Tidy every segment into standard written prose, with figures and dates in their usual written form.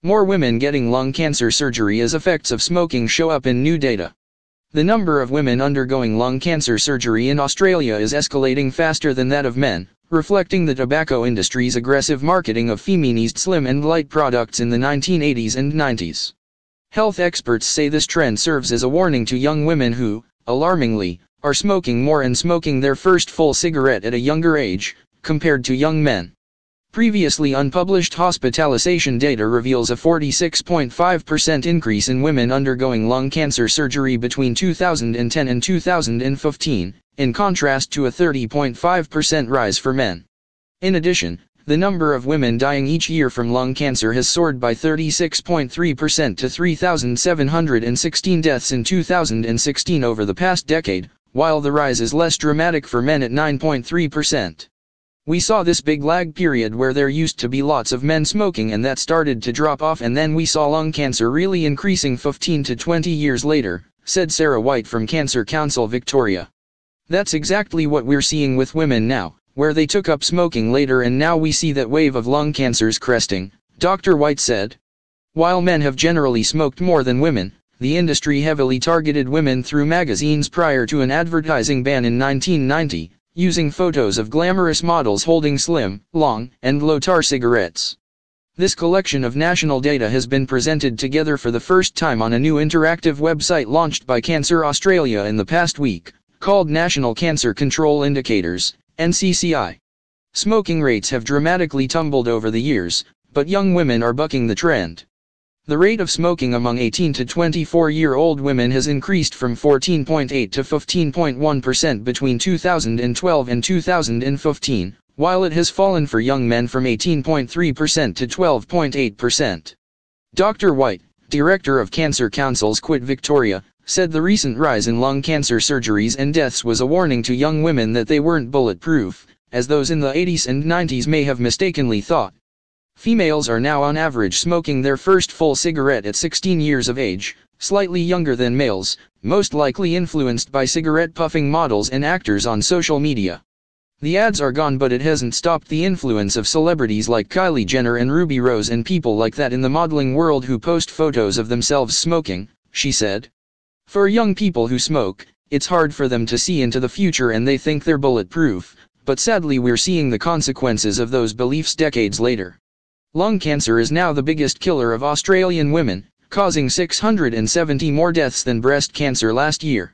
More women getting lung cancer surgery as effects of smoking show up in new data. The number of women undergoing lung cancer surgery in Australia is escalating faster than that of men, reflecting the tobacco industry's aggressive marketing of feminized slim and light products in the 1980s and 90s. Health experts say this trend serves as a warning to young women who, alarmingly, are smoking more and smoking their first full cigarette at a younger age, compared to young men. Previously unpublished hospitalization data reveals a 46.5% increase in women undergoing lung cancer surgery between 2010 and 2015, in contrast to a 30.5% rise for men. In addition, the number of women dying each year from lung cancer has soared by 36.3% to 3,716 deaths in 2016 over the past decade, while the rise is less dramatic for men at 9.3%. We saw this big lag period where there used to be lots of men smoking and that started to drop off, and then we saw lung cancer really increasing 15 to 20 years later, said Sarah White from Cancer Council Victoria. That's exactly what we're seeing with women now, where they took up smoking later and now we see that wave of lung cancers cresting, Dr. White said. While men have generally smoked more than women, the industry heavily targeted women through magazines prior to an advertising ban in 1990. Using photos of glamorous models holding slim, long, and low-tar cigarettes. This collection of national data has been presented together for the first time on a new interactive website launched by Cancer Australia in the past week, called National Cancer Control Indicators, NCCI. Smoking rates have dramatically tumbled over the years, but young women are bucking the trend. The rate of smoking among 18 to 24-year-old women has increased from 14.8 to 15.1% between 2012 and 2015, while it has fallen for young men from 18.3% to 12.8%. Dr. White, director of Cancer Council's Quit Victoria, said the recent rise in lung cancer surgeries and deaths was a warning to young women that they weren't bulletproof, as those in the 80s and 90s may have mistakenly thought. Females are now on average smoking their first full cigarette at 16 years of age, slightly younger than males, most likely influenced by cigarette-puffing models and actors on social media. The ads are gone, but it hasn't stopped the influence of celebrities like Kylie Jenner and Ruby Rose and people like that in the modeling world who post photos of themselves smoking, she said. For young people who smoke, it's hard for them to see into the future and they think they're bulletproof, but sadly we're seeing the consequences of those beliefs decades later. Lung cancer is now the biggest killer of Australian women, causing 670 more deaths than breast cancer last year.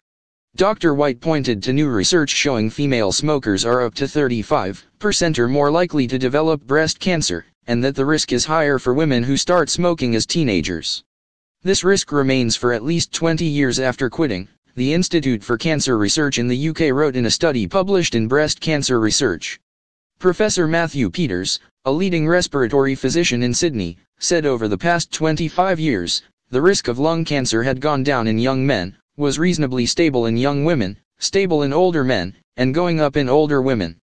Dr. White pointed to new research showing female smokers are up to 35% or more likely to develop breast cancer, and that the risk is higher for women who start smoking as teenagers. This risk remains for at least 20 years after quitting, the Institute for Cancer Research in the UK wrote in a study published in Breast Cancer Research. Professor Matthew Peters, a leading respiratory physician in Sydney, said over the past 25 years, the risk of lung cancer had gone down in young men, was reasonably stable in young women, stable in older men, and going up in older women.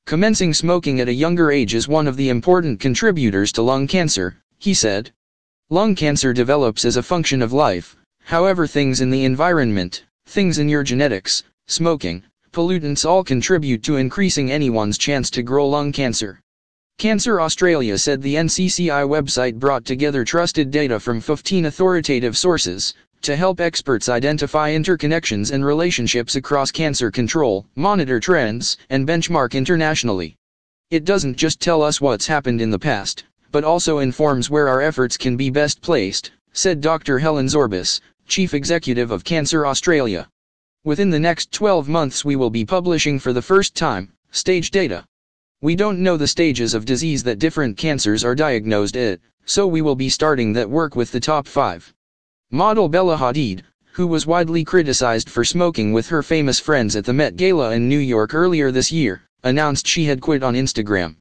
Commencing smoking at a younger age is one of the important contributors to lung cancer, he said. Lung cancer develops as a function of life, however things in the environment, things in your genetics, smoking, pollutants all contribute to increasing anyone's chance to grow lung cancer. Cancer Australia said the NCCI website brought together trusted data from 15 authoritative sources, to help experts identify interconnections and relationships across cancer control, monitor trends, and benchmark internationally. It doesn't just tell us what's happened in the past, but also informs where our efforts can be best placed, said Dr. Helen Zorbas, Chief Executive of Cancer Australia. Within the next 12 months we will be publishing for the first time, stage data. We don't know the stages of disease that different cancers are diagnosed at, so we will be starting that work with the top 5. Model Bella Hadid, who was widely criticized for smoking with her famous friends at the Met Gala in New York earlier this year, announced she had quit on Instagram.